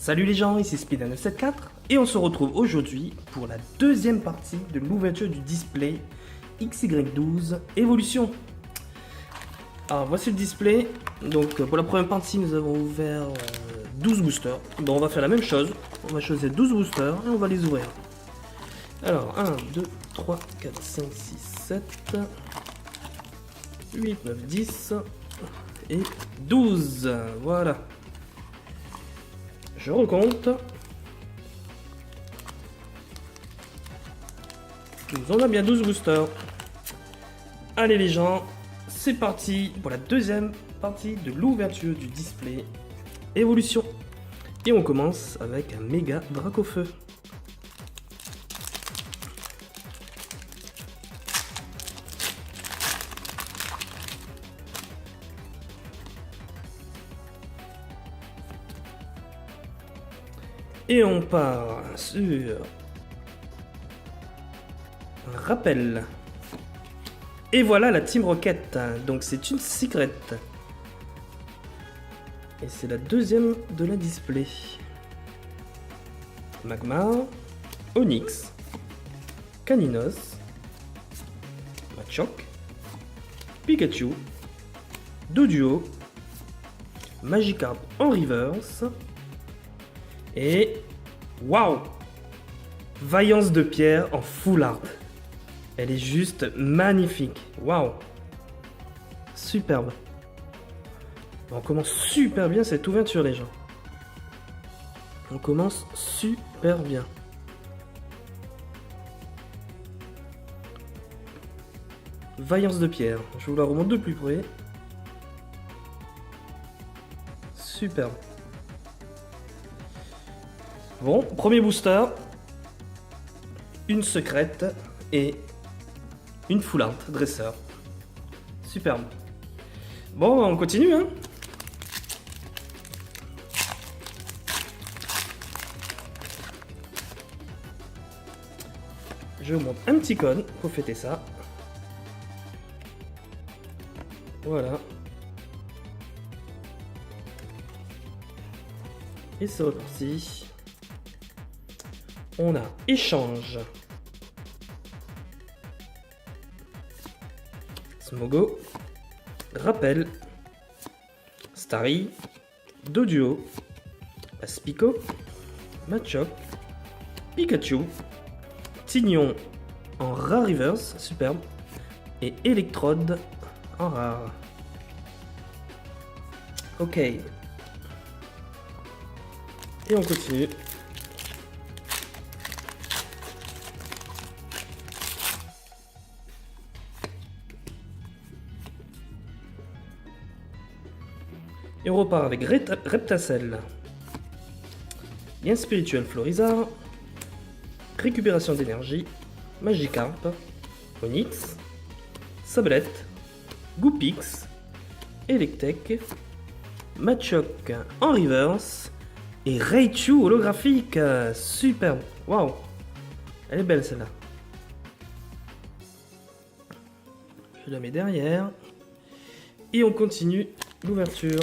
Salut les gens, ici Speed974 et on se retrouve aujourd'hui pour la deuxième partie de l'ouverture du display XY12 Evolution. Alors voici le display. Donc pour la première partie nous avons ouvert 12 boosters. Bon, on va faire la même chose, on va choisir 12 boosters et on va les ouvrir. Alors 1, 2, 3, 4, 5, 6, 7, 8, 9, 10 et 12. Voilà. Je recompte. Nous en a bien 12 boosters. Allez les gens, c'est parti pour la deuxième partie de l'ouverture du display Evolution. Et on commence avec un méga Dracofeu. Et on part sur un rappel. Et voilà la Team Rocket. Donc c'est une secret. Et c'est la deuxième de la display. Magmar, Onix, Caninos, Machoke, Pikachu, Doduo, Magikarp en reverse. Et waouh, Vaillance de pierre en full art. Elle est juste magnifique. Waouh, superbe. On commence super bien cette ouverture les gens. On commence super bien. Vaillance de pierre. Je vous la remonte de plus près. Superbe. Bon, premier booster, une secrète et une full art dresseur. Superbe. Bon, on continue, hein. Je vous montre un petit code pour fêter ça. Voilà. Et c'est reparti. On a échange. Smogo. Rappel. Starry. Doduo. Aspico. Machoke. Pikachu. Tignon en rare reverse. Superbe. Et Electrode en rare. Ok. Et on continue. Et on repart avec Reptacell, Lien spirituel Florizard, Récupération d'énergie, Magikarp, Onix, Sablette, Goopix, Electek, Machoke en reverse et Raichu holographique. Superbe, waouh, elle est belle celle-là. Je la mets derrière et on continue l'ouverture.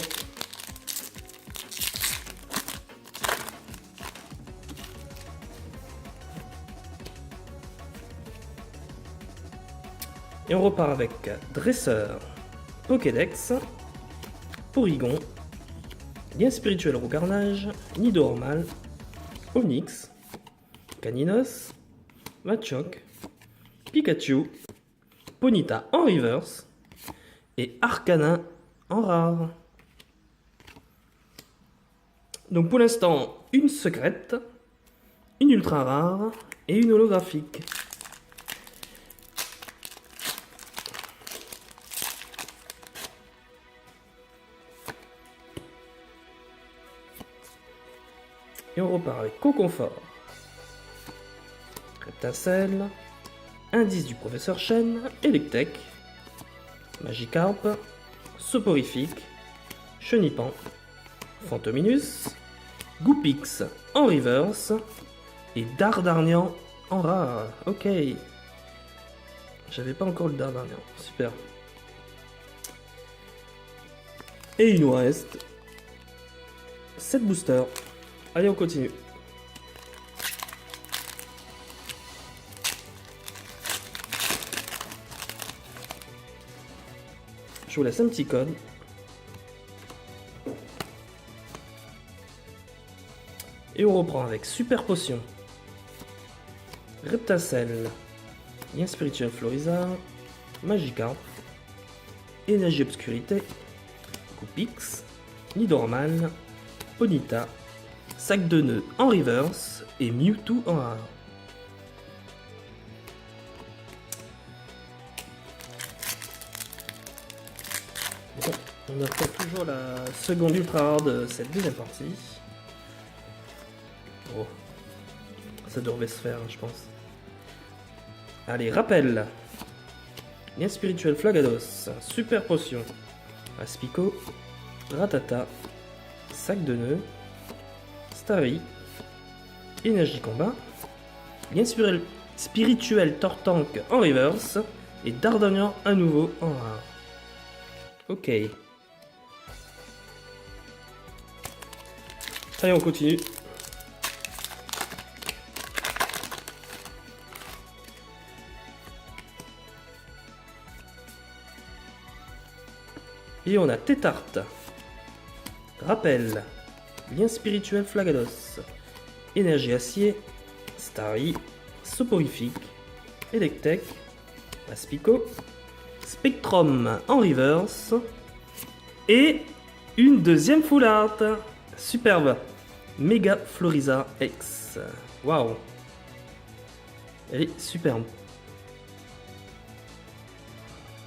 Et on repart avec Dresseur, Pokédex, Porygon, Lien spirituel Rougarnage, Nidormal, Onix, Caninos, Machoke, Pikachu, Ponyta en reverse et Arcanin en rare. Donc pour l'instant, une secrète, une ultra rare et une holographique. Et on repart avec Coconfort, Reptacell, Indice du Professeur Chen, Electek, Magikarp, Soporifique, Chenipan, Fantominus, Goopix en reverse et Dardarnian en rare. Ok. J'avais pas encore le Dardarnian. Super. Et il nous reste 7 boosters. Allez, on continue. Je vous laisse un petit code. Et on reprend avec Super Potion, Reptacel, Lien Spirituel Florizard, Magikarp, Énergie Obscurité, Coupix, Nidoran, Ponyta, Sac de nœuds en reverse et Mewtwo en rare. Bon, on attend toujours la seconde ultra rare de cette deuxième partie. Oh, ça devrait se faire, je pense. Allez, rappel. Lien spirituel Flagados, Super Potion, Aspico, Ratata, Sac de nœuds, Starry, Énergie Combat, Lien spirituel Tortank en reverse et Dardanian à nouveau en rare. Ok. Allez, on continue. Et on a Tétart, Rappel, Lien spirituel Flagados, Énergie Acier, Starry, Soporifique, Electek, Aspico, Spectrum en reverse et une deuxième full art. Superbe. Mega Floriza X. Waouh. Elle est superbe.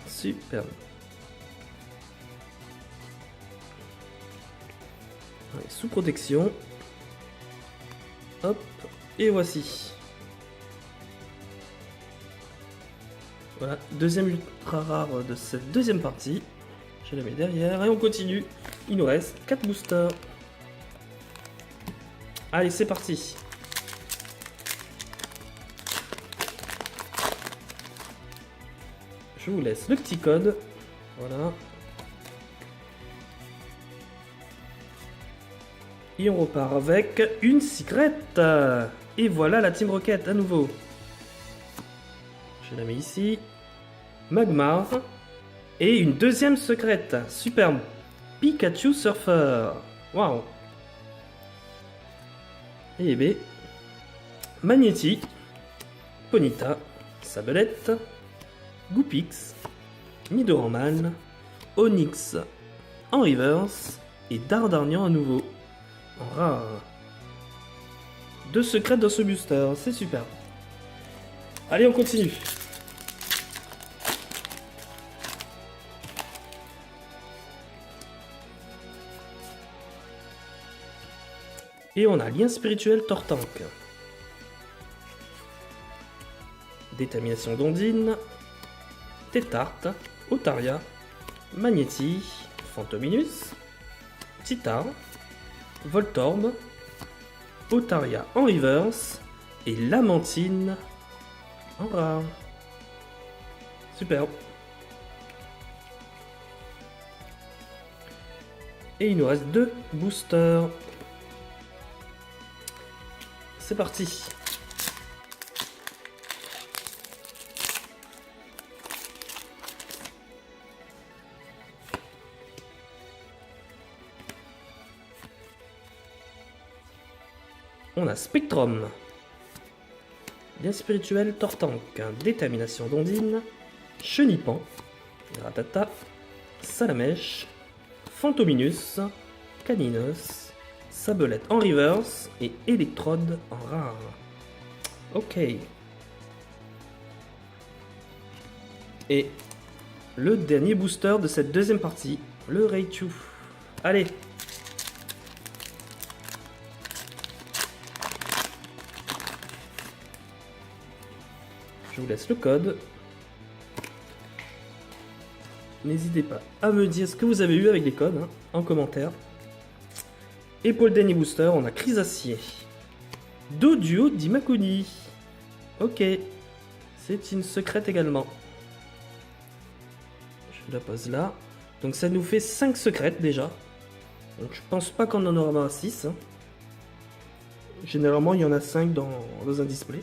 Superbe. Allez, sous protection. Hop. Et voici. Voilà, deuxième ultra rare de cette deuxième partie. Je la mets derrière et on continue. Il nous reste 4 boosters. Allez, c'est parti. Je vous laisse le petit code. Voilà. Et on repart avec une secrète. Et voilà la Team Rocket à nouveau. Je la mets ici. Magmar. Et une deuxième secrète. Superbe. Pikachu Surfer. Waouh. Et B. Magnéti. Ponyta. Sablette. Goupix. Nidoran. Onix en reverse. Et Dardanian à nouveau. En rare. 2 secrètes dans ce booster. C'est super. Allez, on continue. Et on a Lien spirituel Tortank. Détermination d'Ondine. Tétart. Otaria. Magnéti. Fantominus. Titar. Voltorb. Otaria en reverse. Et Lamantine en rare. Super. Et il nous reste 2 boosters. C'est parti. On a Spectrum. Lien spirituel Tortank. Détermination d'Ondine. Chenipan. Ratata. Salamèche. Fantominus. Caninos. Sablette en reverse et Electrode en rare. Ok. Et le dernier booster de cette deuxième partie, le Raichu. Allez. Je vous laisse le code. N'hésitez pas à me dire ce que vous avez eu avec les codes hein, en commentaire. Et pour le dernier booster, on a Chrysacier. Doduo d'Imakuni. Ok. C'est une secrète également. Je la pose là. Donc ça nous fait 5 secrètes déjà. Donc je pense pas qu'on en aura 6. Hein. Généralement, il y en a 5 dans un display.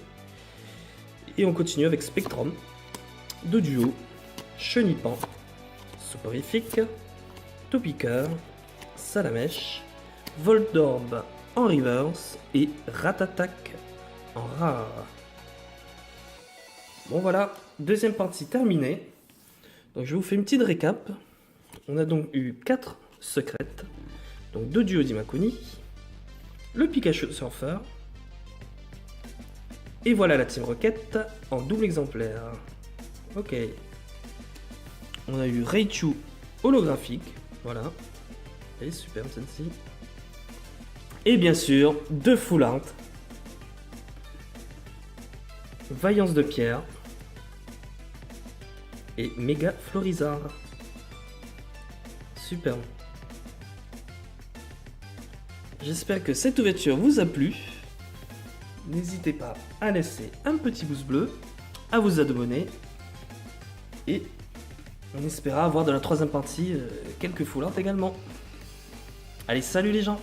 Et on continue avec Spectrum, Doduo, Chenipan, Soporifique, Topiqueur, Salamèche, Voltorb en reverse et Ratatak en rare. Bon voilà, deuxième partie terminée. Donc je vous fais une petite récap. On a donc eu 4 secrètes. Donc 2 duos d'Imakuni, le Pikachu Surfer, et voilà la Team Rocket en double exemplaire. Ok. On a eu Raichu holographique, voilà. Elle est superbe celle-ci. Et bien sûr, 2 Full Art. Vaillance de pierre. Et Méga Florizard. Superbe. J'espère que cette ouverture vous a plu. N'hésitez pas à laisser un petit pouce bleu, à vous abonner. Et on espéra avoir dans la troisième partie quelques full art également. Allez, salut les gens!